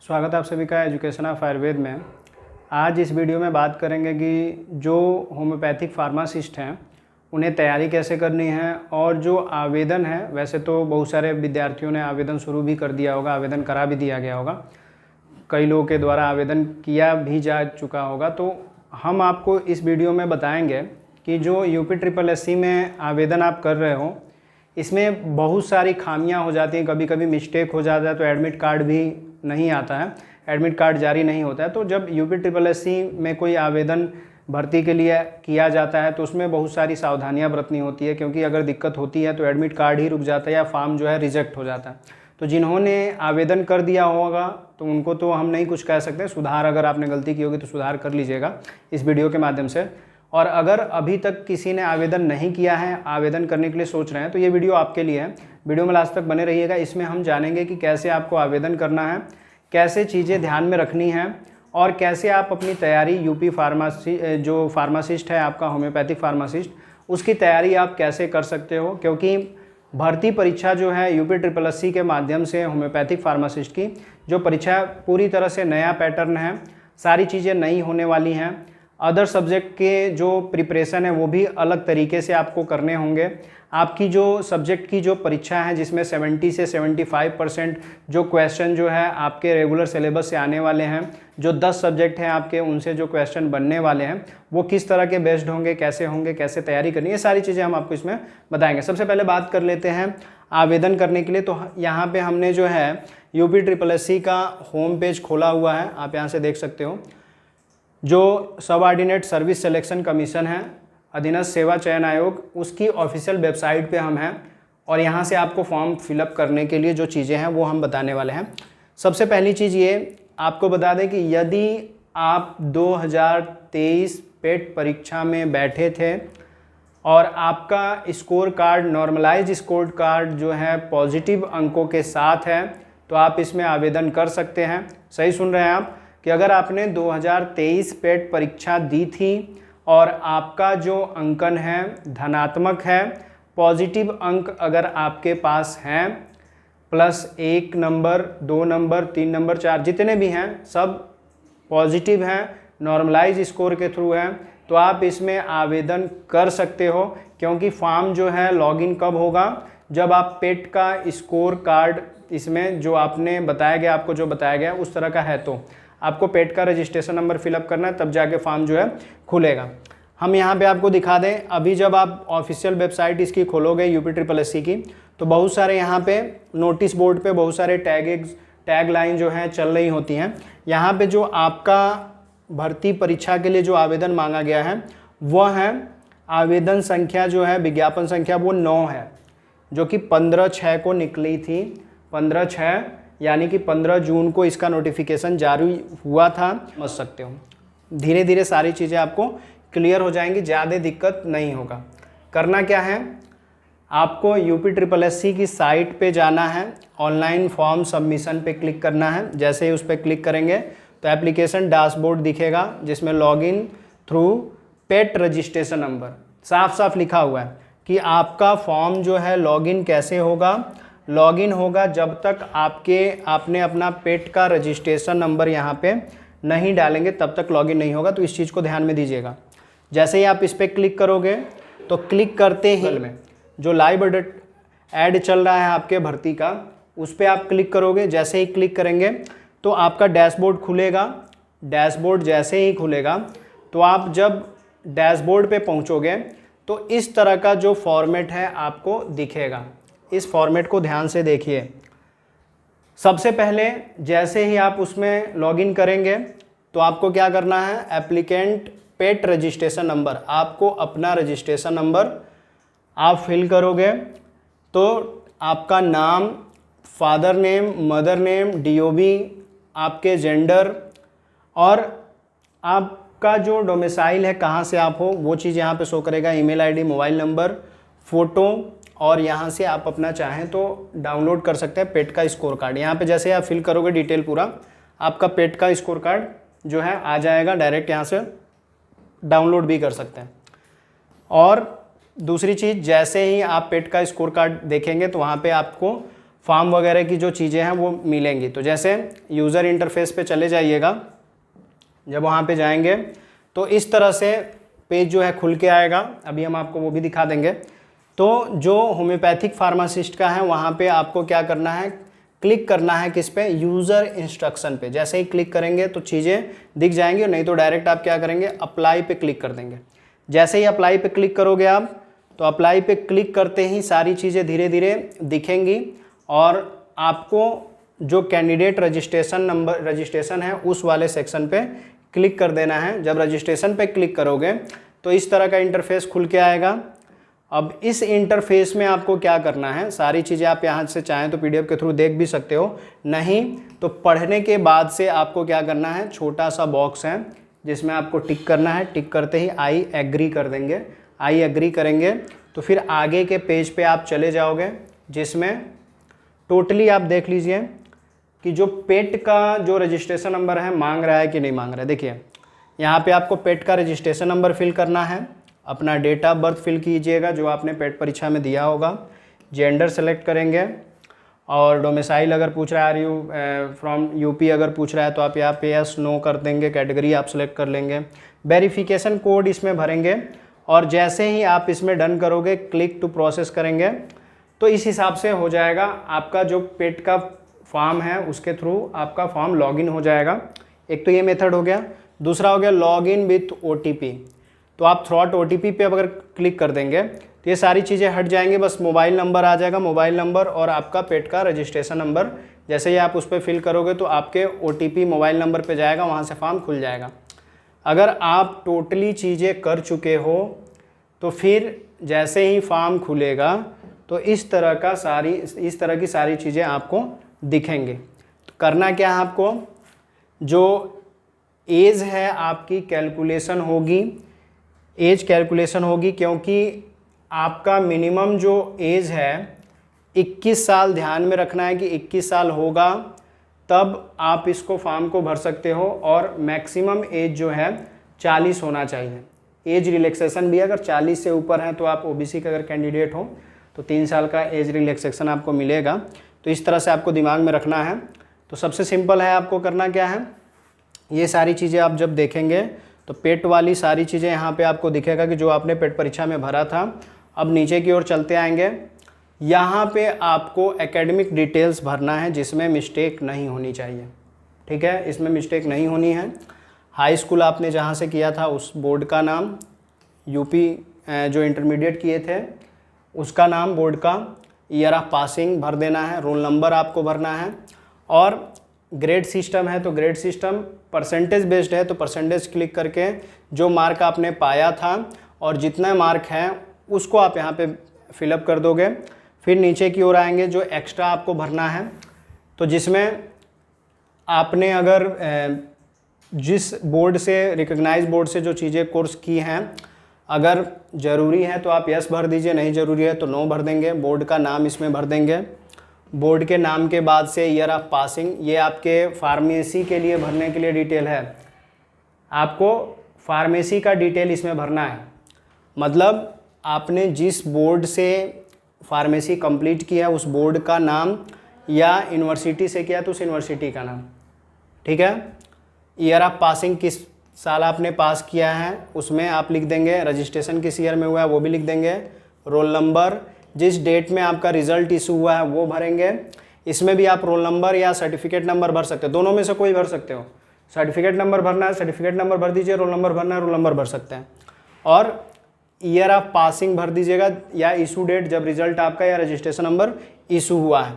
स्वागत है आप सभी का एजुकेशन ऑफ आयुर्वेद में। आज इस वीडियो में बात करेंगे कि जो होम्योपैथिक फार्मासिस्ट हैं उन्हें तैयारी कैसे करनी है और जो आवेदन है, वैसे तो बहुत सारे विद्यार्थियों ने आवेदन शुरू भी कर दिया होगा, आवेदन करा भी दिया गया होगा, कई लोगों के द्वारा आवेदन किया भी जा चुका होगा। तो हम आपको इस वीडियो में बताएंगे कि जो UPSSC में आवेदन आप कर रहे हो इसमें बहुत सारी खामियां हो जाती हैं, कभी कभी मिस्टेक हो जाता है तो एडमिट कार्ड भी नहीं आता है, एडमिट कार्ड जारी नहीं होता है। तो जब UPSSC में कोई आवेदन भर्ती के लिए किया जाता है तो उसमें बहुत सारी सावधानियां बरतनी होती है, क्योंकि अगर दिक्कत होती है तो एडमिट कार्ड ही रुक जाता है या फॉर्म जो है रिजेक्ट हो जाता है। तो जिन्होंने आवेदन कर दिया होगा तो उनको तो हम नहीं कुछ कह सकते, सुधार अगर आपने गलती की होगी तो सुधार कर लीजिएगा इस वीडियो के माध्यम से। और अगर अभी तक किसी ने आवेदन नहीं किया है, आवेदन करने के लिए सोच रहे हैं, तो ये वीडियो आपके लिए है। वीडियो में लास्ट तक बने रहिएगा। इसमें हम जानेंगे कि कैसे आपको आवेदन करना है, कैसे चीज़ें ध्यान में रखनी है और कैसे आप अपनी तैयारी जो फार्मासिस्ट है आपका होम्योपैथिक फार्मासिस्ट, उसकी तैयारी आप कैसे कर सकते हो। क्योंकि भर्ती परीक्षा जो है UPSSC के माध्यम से होम्योपैथिक फार्मासिस्ट की जो परीक्षा पूरी तरह से नया पैटर्न है, सारी चीज़ें नई होने वाली हैं। अदर सब्जेक्ट के जो प्रिपरेशन है वो भी अलग तरीके से आपको करने होंगे। आपकी जो सब्जेक्ट की जो परीक्षा है जिसमें 70 से 75% जो क्वेश्चन जो है आपके रेगुलर सिलेबस से आने वाले हैं, जो 10 सब्जेक्ट हैं आपके उनसे जो क्वेश्चन बनने वाले हैं वो किस तरह के बेस्ड होंगे, कैसे तैयारी करनी है, ये सारी चीज़ें हम आपको इसमें बताएंगे। सबसे पहले बात कर लेते हैं आवेदन करने के लिए। तो यहाँ पर हमने जो है UPSSC का होम पेज खोला हुआ है, आप यहाँ से देख सकते हो। जो सबऑर्डिनेट सर्विस सिलेक्शन कमीशन है, अधीनस्थ सेवा चयन आयोग, उसकी ऑफिशियल वेबसाइट पे हम हैं और यहाँ से आपको फॉर्म फिलअप करने के लिए जो चीज़ें हैं वो हम बताने वाले हैं। सबसे पहली चीज़ ये आपको बता दें कि यदि आप 2023 पेट परीक्षा में बैठे थे और आपका score card normalise score card जो है पॉजिटिव अंकों के साथ है तो आप इसमें आवेदन कर सकते हैं। सही सुन रहे हैं आप कि अगर आपने 2023 पेट परीक्षा दी थी और आपका जो अंकन है धनात्मक है, पॉजिटिव अंक अगर आपके पास हैं +1 नंबर, 2 नंबर, 3 नंबर, 4 जितने भी हैं सब पॉजिटिव हैं, नॉर्मलाइज स्कोर के थ्रू हैं, तो आप इसमें आवेदन कर सकते हो। क्योंकि फॉर्म जो है लॉगिन कब होगा, जब आप पेट का स्कोर कार्ड इसमें जो आपने बताया गया, आपको जो बताया गया उस तरह का है तो आपको पेट का रजिस्ट्रेशन नंबर फिलअप करना है, तब जाके फॉर्म जो है खुलेगा। हम यहाँ पे आपको दिखा दें, अभी जब आप ऑफिशियल वेबसाइट इसकी खोलोगे UPSSC की तो बहुत सारे यहाँ पे नोटिस बोर्ड पे बहुत सारे टैग लाइन जो है चल रही होती हैं। यहाँ पे जो आपका भर्ती परीक्षा के लिए जो आवेदन मांगा गया है वह है आवेदन संख्या जो है, विज्ञापन संख्या वो 9 है, जो कि 15/6 को निकली थी। 15/6 यानी कि 15 जून को इसका नोटिफिकेशन जारी हुआ था। समझ सकते हो, धीरे धीरे सारी चीज़ें आपको क्लियर हो जाएंगी, ज़्यादा दिक्कत नहीं होगा। करना क्या है, आपको UPSSC की साइट पे जाना है, ऑनलाइन फॉर्म सबमिशन पे क्लिक करना है। जैसे ही उस पर क्लिक करेंगे तो एप्लीकेशन डैशबोर्ड दिखेगा जिसमें लॉगिन थ्रू पेट रजिस्ट्रेशन नंबर साफ साफ लिखा हुआ है कि आपका फॉर्म जो है लॉगिन कैसे होगा। लॉगिन होगा जब तक आपने अपना पेट का रजिस्ट्रेशन नंबर यहाँ पे नहीं डालेंगे तब तक लॉगिन नहीं होगा, तो इस चीज़ को ध्यान में दीजिएगा। जैसे ही आप इस पर क्लिक करोगे तो क्लिक करते ही में जो लाइव ऐड चल रहा है आपके भर्ती का, उस पर आप क्लिक करोगे। जैसे ही क्लिक करेंगे तो आपका डैशबोर्ड खुलेगा। डैशबोर्ड जैसे ही खुलेगा तो आप जब डैशबोर्ड पे पहुँचोगे तो इस तरह का जो फॉर्मेट है आपको दिखेगा। इस फॉर्मेट को ध्यान से देखिए। सबसे पहले जैसे ही आप उसमें लॉगिन करेंगे तो आपको क्या करना है, एप्लीकेंट पेट रजिस्ट्रेशन नंबर, आपको अपना रजिस्ट्रेशन नंबर आप फिल करोगे। तो आपका नाम, father name, mother name, DOB, आपके जेंडर और आपका जो डोमिसाइल है, कहाँ से आप हो, वो चीज़ यहाँ पे शो करेगा। Email ID, mobile number, photo, और यहाँ से आप अपना चाहें तो डाउनलोड कर सकते हैं पेट का स्कोर कार्ड। यहाँ पे जैसे आप फिल करोगे डिटेल पूरा, आपका पेट का स्कोर कार्ड जो है आ जाएगा, डायरेक्ट यहाँ से डाउनलोड भी कर सकते हैं। और दूसरी चीज़, जैसे ही आप पेट का स्कोर कार्ड देखेंगे तो वहाँ पे आपको फॉर्म वगैरह की जो चीज़ें हैं वो मिलेंगी। तो जैसे यूज़र इंटरफेस पे चले जाइएगा, जब वहाँ पे जाएंगे तो इस तरह से पेज जो है खुल के आएगा। अभी हम आपको वो भी दिखा देंगे। तो जो होम्योपैथिक फार्मासिस्ट का है वहाँ पे आपको क्या करना है, क्लिक करना है किस पे, यूज़र इंस्ट्रक्शन पे। जैसे ही क्लिक करेंगे तो चीज़ें दिख जाएंगी, और नहीं तो डायरेक्ट आप क्या करेंगे, अप्लाई पे क्लिक कर देंगे। जैसे ही अप्लाई पे क्लिक करोगे आप, तो अप्लाई पे क्लिक करते ही सारी चीज़ें धीरे धीरे दिखेंगी, और आपको जो कैंडिडेट रजिस्ट्रेशन है उस वाले सेक्शन पे क्लिक कर देना है। जब रजिस्ट्रेशन पे क्लिक करोगे तो इस तरह का इंटरफेस खुल के आएगा। अब इस इंटरफेस में आपको क्या करना है, सारी चीज़ें आप यहाँ से चाहें तो पीडीएफ के थ्रू देख भी सकते हो, नहीं तो पढ़ने के बाद से आपको क्या करना है, छोटा सा बॉक्स है जिसमें आपको टिक करना है। टिक करते ही आई एग्री कर देंगे। आई एग्री करेंगे तो फिर आगे के पेज पे आप चले जाओगे, जिसमें टोटली आप देख लीजिए कि जो पेट का जो रजिस्ट्रेशन नंबर है मांग रहा है कि नहीं मांग रहा है। देखिए यहाँ पे आपको पेट का रजिस्ट्रेशन नंबर फिल करना है, अपना डेट ऑफ बर्थ फिल कीजिएगा जो आपने पेट परीक्षा में दिया होगा, जेंडर सेलेक्ट करेंगे, और डोमिसाइल अगर पूछ रहा है आर यू फ्रॉम यूपी अगर पूछ रहा है तो आप यहाँ पे यस नो कर देंगे, कैटेगरी आप सेलेक्ट कर लेंगे, वेरिफिकेशन कोड इसमें भरेंगे, और जैसे ही आप इसमें डन करोगे, क्लिक टू प्रोसेस करेंगे, तो इस हिसाब से हो जाएगा आपका जो पेट का फॉर्म है उसके थ्रू आपका फॉर्म लॉगिन हो जाएगा। एक तो ये मेथड हो गया। दूसरा हो गया लॉगिन विथ ओटीपी। तो आप थ्रू ओटीपी पे अगर क्लिक कर देंगे तो ये सारी चीज़ें हट जाएंगी, बस मोबाइल नंबर आ जाएगा, मोबाइल नंबर और आपका पेट का रजिस्ट्रेशन नंबर। जैसे ही आप उस पर फिल करोगे तो आपके ओटीपी मोबाइल नंबर पे जाएगा, वहाँ से फॉर्म खुल जाएगा। अगर आप टोटली चीज़ें कर चुके हो तो फिर जैसे ही फॉर्म खुलेगा तो इस तरह की सारी चीज़ें आपको दिखेंगी। तो करना क्या है आपको, जो एज है आपकी कैलकुलेशन होगी, एज कैलकुलेशन होगी, क्योंकि आपका मिनिमम जो एज है 21 साल, ध्यान में रखना है कि 21 साल होगा तब आप इसको फॉर्म को भर सकते हो, और मैक्सिमम एज जो है 40 होना चाहिए। एज रिलैक्सेशन भी अगर 40 से ऊपर है तो आप ओबीसी का अगर कैंडिडेट हो तो 3 साल का एज रिलैक्सेशन आपको मिलेगा। तो इस तरह से आपको दिमाग में रखना है। तो सबसे सिंपल है, आपको करना क्या है, ये सारी चीज़ें आप जब देखेंगे तो पेट वाली सारी चीज़ें यहाँ पे आपको दिखेगा कि जो आपने पेट परीक्षा में भरा था। अब नीचे की ओर चलते आएंगे, यहाँ पे आपको एकेडमिक डिटेल्स भरना है जिसमें मिस्टेक नहीं होनी चाहिए। ठीक है, इसमें मिस्टेक नहीं होनी है। हाई स्कूल आपने जहाँ से किया था उस बोर्ड का नाम, यूपी जो इंटरमीडिएट किए थे उसका नाम बोर्ड का, ईयर ऑफ पासिंग भर देना है, रोल नंबर आपको भरना है, और ग्रेड सिस्टम है तो ग्रेड सिस्टम, परसेंटेज बेस्ड है तो परसेंटेज क्लिक करके जो मार्क आपने पाया था और जितना मार्क है उसको आप यहाँ पे फिलअप कर दोगे। फिर नीचे की ओर आएंगे, जो एक्स्ट्रा आपको भरना है, तो जिसमें आपने अगर जिस बोर्ड से, रिकग्नाइज बोर्ड से जो चीज़ें कोर्स की हैं, अगर ज़रूरी है तो आप यस भर दीजिए, नहीं ज़रूरी है तो नो भर देंगे। बोर्ड का नाम इसमें भर देंगे। बोर्ड के नाम के बाद से ईयर ऑफ पासिंग, ये आपके फार्मेसी के लिए भरने के लिए डिटेल है, आपको फार्मेसी का डिटेल इसमें भरना है। मतलब आपने जिस बोर्ड से फार्मेसी कंप्लीट किया उस बोर्ड का नाम, या यूनिवर्सिटी से किया तो उस यूनिवर्सिटी का नाम। ठीक है, ईयर ऑफ पासिंग किस साल आपने पास किया है उसमें आप लिख देंगे, रजिस्ट्रेशन किस ईयर में हुआ है वो भी लिख देंगे, रोल नंबर जिस डेट में आपका रिजल्ट इशू हुआ है वो भरेंगे। इसमें भी आप रोल नंबर या सर्टिफिकेट नंबर भर सकते हो, दोनों में से कोई भर सकते हो। सर्टिफिकेट नंबर भरना है सर्टिफिकेट नंबर भर दीजिए, रोल नंबर भरना है रोल नंबर भर सकते हैं, और ईयर ऑफ पासिंग भर दीजिएगा या इशू डेट जब रिजल्ट आपका या रजिस्ट्रेशन नंबर इशू हुआ है।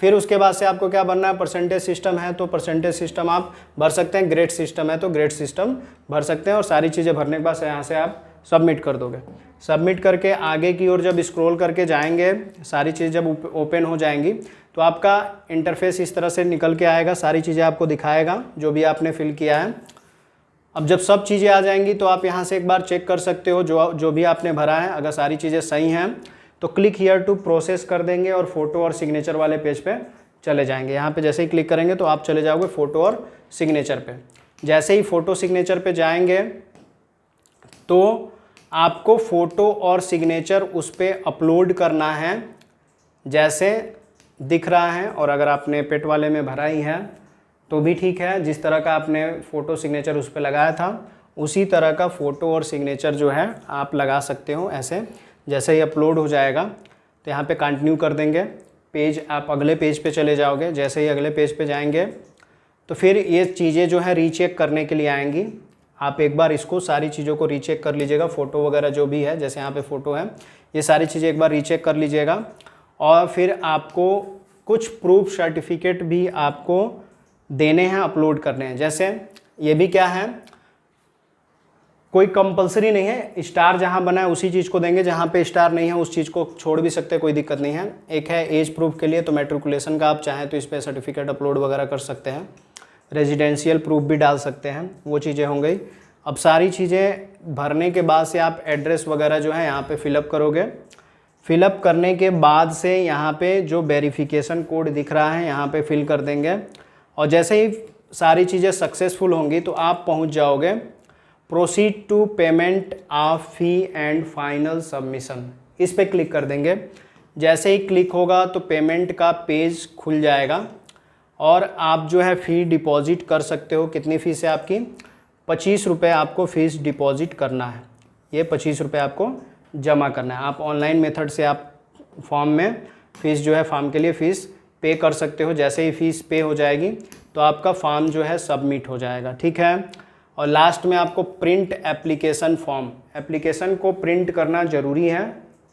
फिर उसके बाद से आपको क्या भरना है, परसेंटेज सिस्टम है तो परसेंटेज सिस्टम आप भर सकते हैं, ग्रेड सिस्टम है तो ग्रेड सिस्टम भर सकते हैं, और सारी चीज़ें भरने के बाद यहाँ से आप सबमिट कर दोगे। सबमिट करके आगे की ओर जब स्क्रॉल करके जाएंगे, सारी चीज़ जब ओपन हो जाएंगी तो आपका इंटरफेस इस तरह से निकल के आएगा, सारी चीज़ें आपको दिखाएगा जो भी आपने फिल किया है। अब जब सब चीज़ें आ जाएंगी तो आप यहाँ से एक बार चेक कर सकते हो जो भी आपने भरा है, अगर सारी चीज़ें सही हैं तो क्लिक हियर टू प्रोसेस कर देंगे और फोटो और सिग्नेचर वाले पेज पे चले जाएंगे। यहाँ पे जैसे ही क्लिक करेंगे तो आप चले जाओगे फ़ोटो और सिग्नेचर पे। जैसे ही फ़ोटो सिग्नेचर पे जाएंगे तो आपको फ़ोटो और सिग्नेचर उस पर अपलोड करना है। जैसे दिख रहा है, और अगर आपने पेट वाले में भरा ही है तो भी ठीक है। जिस तरह का आपने फ़ोटो सिग्नेचर उस पर लगाया था उसी तरह का फ़ोटो और सिग्नेचर जो है आप लगा सकते हो। ऐसे जैसे ही अपलोड हो जाएगा तो यहाँ पे कंटिन्यू कर देंगे, पेज आप अगले पेज पे चले जाओगे। जैसे ही अगले पेज पे जाएंगे तो फिर ये चीज़ें जो है रीचेक करने के लिए आएंगी। आप एक बार इसको सारी चीज़ों को रीचेक कर लीजिएगा, फ़ोटो वगैरह जो भी है, जैसे यहाँ पे फ़ोटो है, ये सारी चीज़ें एक बार रीचेक कर लीजिएगा। और फिर आपको कुछ प्रूफ सर्टिफिकेट भी आपको देने हैं, अपलोड करने हैं। जैसे ये भी क्या है, कोई कंपलसरी नहीं है, स्टार जहाँ बना है उसी चीज़ को देंगे, जहाँ पे स्टार नहीं है उस चीज़ को छोड़ भी सकते हैं, कोई दिक्कत नहीं है। एक है एज प्रूफ के लिए, तो मैट्रिकुलेशन का आप चाहें तो इस पर सर्टिफिकेट अपलोड वगैरह कर सकते हैं। रेजिडेंशियल प्रूफ भी डाल सकते हैं, वो चीज़ें हो गई। अब सारी चीज़ें भरने के बाद से आप एड्रेस वगैरह जो है यहाँ पे फिलअप करोगे। फिलअप करने के बाद से यहाँ पे जो वेरिफिकेशन कोड दिख रहा है यहाँ पे फिल कर देंगे, और जैसे ही सारी चीज़ें सक्सेसफुल होंगी तो आप पहुँच जाओगे proceed to payment of fee and final submission, इस पे क्लिक कर देंगे। जैसे ही क्लिक होगा तो पेमेंट का पेज खुल जाएगा और आप जो है फ़ी डिपॉज़िट कर सकते हो। कितनी फ़ीस है आपकी? 25 रुपये आपको फ़ीस डिपॉज़िट करना है। ये 25 रुपये आपको जमा करना है। आप ऑनलाइन मेथड से आप फॉर्म में फ़ीस जो है फॉर्म के लिए फ़ीस पे कर सकते हो। जैसे ही फ़ीस पे हो जाएगी तो आपका फॉर्म जो है सबमिट हो जाएगा, ठीक है। और लास्ट में आपको प्रिंट एप्लीकेशन फॉर्म, एप्लीकेशन को प्रिंट करना ज़रूरी है।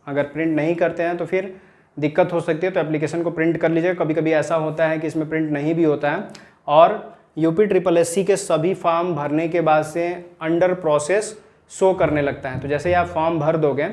अगर प्रिंट नहीं करते हैं तो फिर दिक्कत हो सकती है, तो एप्लीकेशन को प्रिंट कर लीजिए। कभी कभी ऐसा होता है कि इसमें प्रिंट नहीं भी होता है। और UPSSC के सभी फॉर्म भरने के बाद से अंडर प्रोसेस शो करने लगता है। तो जैसे ही आप फॉर्म भर दोगे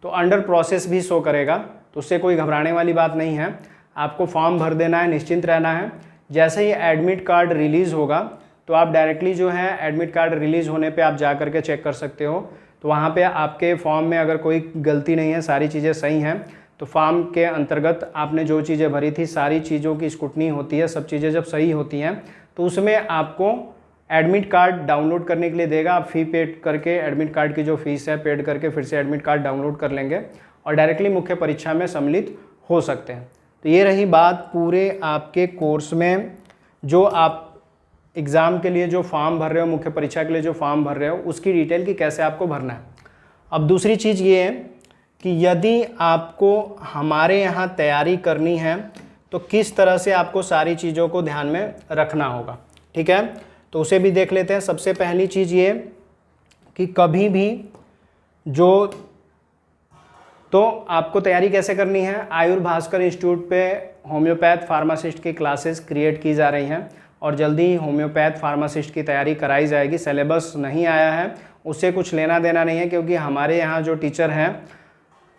तो अंडर प्रोसेस भी शो करेगा, तो उससे कोई घबराने वाली बात नहीं है। आपको फॉर्म भर देना है, निश्चिंत रहना है। जैसे ही एडमिट कार्ड रिलीज़ होगा तो आप डायरेक्टली जो है एडमिट कार्ड रिलीज़ होने पे आप जा करके चेक कर सकते हो। तो वहाँ पे आपके फॉर्म में अगर कोई गलती नहीं है, सारी चीज़ें सही हैं, तो फॉर्म के अंतर्गत आपने जो चीज़ें भरी थी सारी चीज़ों की स्क्रूटनी होती है। सब चीज़ें जब सही होती हैं तो उसमें आपको एडमिट कार्ड डाउनलोड करने के लिए देगा। आप फ़ी पेड करके एडमिट कार्ड की जो फ़ीस है पेड करके फिर से एडमिट कार्ड डाउनलोड कर लेंगे और डायरेक्टली मुख्य परीक्षा में सम्मिलित हो सकते हैं। तो ये रही बात पूरे आपके कोर्स में, जो आप एग्ज़ाम के लिए जो फॉर्म भर रहे हो, मुख्य परीक्षा के लिए जो फॉर्म भर रहे हो, उसकी डिटेल की कैसे आपको भरना है। अब दूसरी चीज़ ये है कि यदि आपको हमारे यहाँ तैयारी करनी है तो किस तरह से आपको सारी चीज़ों को ध्यान में रखना होगा, ठीक है। तो उसे भी देख लेते हैं। सबसे पहली चीज़ ये कि कभी भी तो आपको तैयारी कैसे करनी है। आयुर्भास्कर इंस्टीट्यूट पे होम्योपैथ फार्मासिस्ट की क्लासेस क्रिएट की जा रही हैं और जल्दी ही होम्योपैथ फार्मासिस्ट की तैयारी कराई जाएगी। सिलेबस नहीं आया है, उससे कुछ लेना देना नहीं है, क्योंकि हमारे यहाँ जो टीचर हैं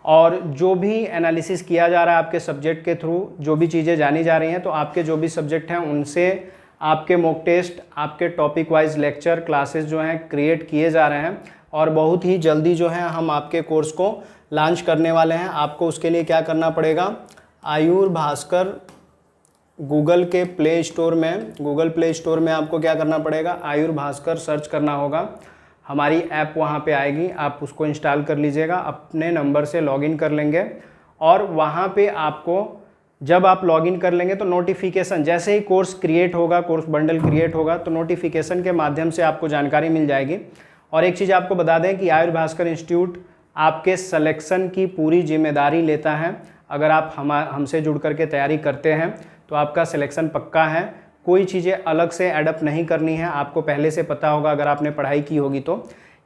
और जो भी एनालिसिस किया जा रहा है आपके सब्जेक्ट के थ्रू, जो भी चीज़ें जानी जा रही हैं, तो आपके जो भी सब्जेक्ट हैं उनसे आपके मॉक टेस्ट, आपके टॉपिक वाइज लेक्चर क्लासेस जो हैं क्रिएट किए जा रहे हैं और बहुत ही जल्दी जो है हम आपके कोर्स को लॉन्च करने वाले हैं। आपको उसके लिए क्या करना पड़ेगा, आयुर्भास्कर गूगल प्ले स्टोर में आपको क्या करना पड़ेगा, आयुर्भास्कर सर्च करना होगा। हमारी ऐप वहाँ पे आएगी, आप उसको इंस्टॉल कर लीजिएगा, अपने नंबर से लॉगिन कर लेंगे और वहाँ पे आपको जब आप लॉगिन कर लेंगे तो नोटिफिकेशन, जैसे ही कोर्स क्रिएट होगा, कोर्स बंडल क्रिएट होगा, तो नोटिफिकेशन के माध्यम से आपको जानकारी मिल जाएगी। और एक चीज़ आपको बता दें कि आयुर्भास्कर इंस्टीट्यूट आपके सिलेक्शन की पूरी जिम्मेदारी लेता है। अगर आप हमसे जुड़ करके तैयारी करते हैं तो आपका सिलेक्शन पक्का है। कोई चीज़ें अलग से एडप्ट नहीं करनी है, आपको पहले से पता होगा अगर आपने पढ़ाई की होगी तो।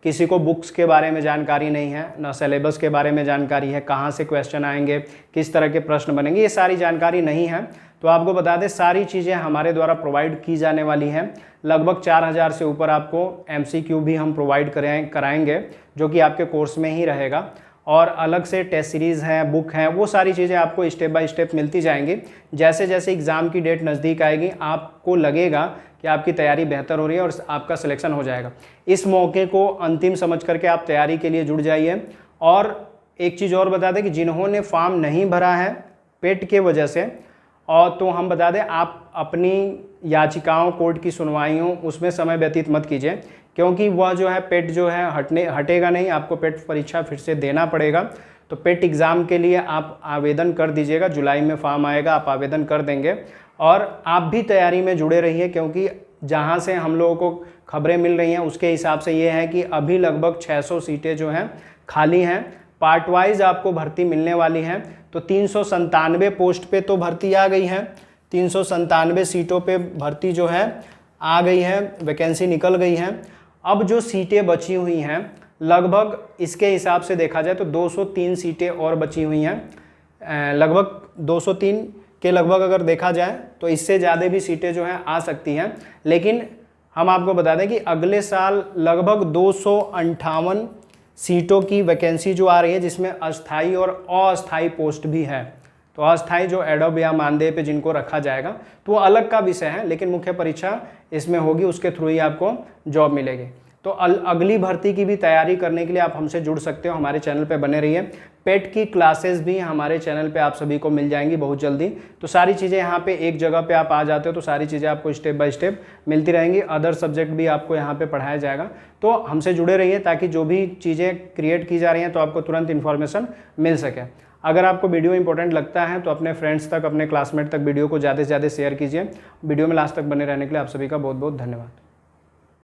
किसी को बुक्स के बारे में जानकारी नहीं है, ना सिलेबस के बारे में जानकारी है, कहाँ से क्वेश्चन आएंगे, किस तरह के प्रश्न बनेंगे, ये सारी जानकारी नहीं है। तो आपको बता दें सारी चीज़ें हमारे द्वारा प्रोवाइड की जाने वाली हैं। लगभग 4000 से ऊपर आपको MCQ भी हम प्रोवाइड कराएंगे, जो कि आपके कोर्स में ही रहेगा। और अलग से टेस्ट सीरीज़ हैं, बुक हैं, वो सारी चीज़ें आपको स्टेप बाय स्टेप मिलती जाएंगी। जैसे जैसे एग्ज़ाम की डेट नज़दीक आएगी आपको लगेगा कि आपकी तैयारी बेहतर हो रही है और आपका सिलेक्शन हो जाएगा। इस मौके को अंतिम समझ करके आप तैयारी के लिए जुड़ जाइए। और एक चीज़ और बता दें कि जिन्होंने फॉर्म नहीं भरा है पेट के वजह से, और तो हम बता दें आप अपनी याचिकाओं, कोर्ट की सुनवाइयों, उसमें समय व्यतीत मत कीजिए, क्योंकि वह जो है पेट जो है हटेगा नहीं, आपको पेट परीक्षा फिर से देना पड़ेगा। तो पेट एग्ज़ाम के लिए आप आवेदन कर दीजिएगा। जुलाई में फॉर्म आएगा, आप आवेदन कर देंगे और आप भी तैयारी में जुड़े रहिए, क्योंकि जहाँ से हम लोगों को खबरें मिल रही हैं उसके हिसाब से ये है कि अभी लगभग 600 सीटें जो हैं खाली हैं। पार्ट वाइज आपको भर्ती मिलने वाली हैं। तो 397 पोस्ट पे तो भर्ती आ गई है, 397 सीटों पे भर्ती जो है आ गई है, वैकेंसी निकल गई है। अब जो सीटें बची हुई हैं लगभग इसके हिसाब से देखा जाए तो 203 सीटें और बची हुई हैं। लगभग 203 के लगभग अगर देखा जाए तो इससे ज़्यादा भी सीटें जो हैं आ सकती हैं। लेकिन हम आपको बता दें कि अगले साल लगभग 258 सीटों की वैकेंसी जो आ रही है, जिसमें अस्थाई और अस्थाई पोस्ट भी है। तो अस्थाई जो एडोब या मानदेय पे जिनको रखा जाएगा तो वो अलग का विषय है, लेकिन मुख्य परीक्षा इसमें होगी, उसके थ्रू ही आपको जॉब मिलेगी। तो अगली भर्ती की भी तैयारी करने के लिए आप हमसे जुड़ सकते हो, हमारे चैनल पे बने रहिए। पेट की क्लासेस भी हमारे चैनल पे आप सभी को मिल जाएंगी बहुत जल्दी। तो सारी चीज़ें यहाँ पे एक जगह पे आप आ जाते हो तो सारी चीज़ें आपको स्टेप बाय स्टेप मिलती रहेंगी। अदर सब्जेक्ट भी आपको यहाँ पे पढ़ाया जाएगा। तो हमसे जुड़े रहिए ताकि जो भी चीज़ें क्रिएट की जा रही हैं तो आपको तुरंत इन्फॉर्मेशन मिल सके। अगर आपको वीडियो इंपॉर्टेंट लगता है तो अपने फ्रेंड्स तक, अपने क्लासमेट तक वीडियो को ज़्यादा से ज़्यादा शेयर कीजिए। वीडियो में लास्ट तक बने रहने के लिए आप सभी का बहुत बहुत धन्यवाद।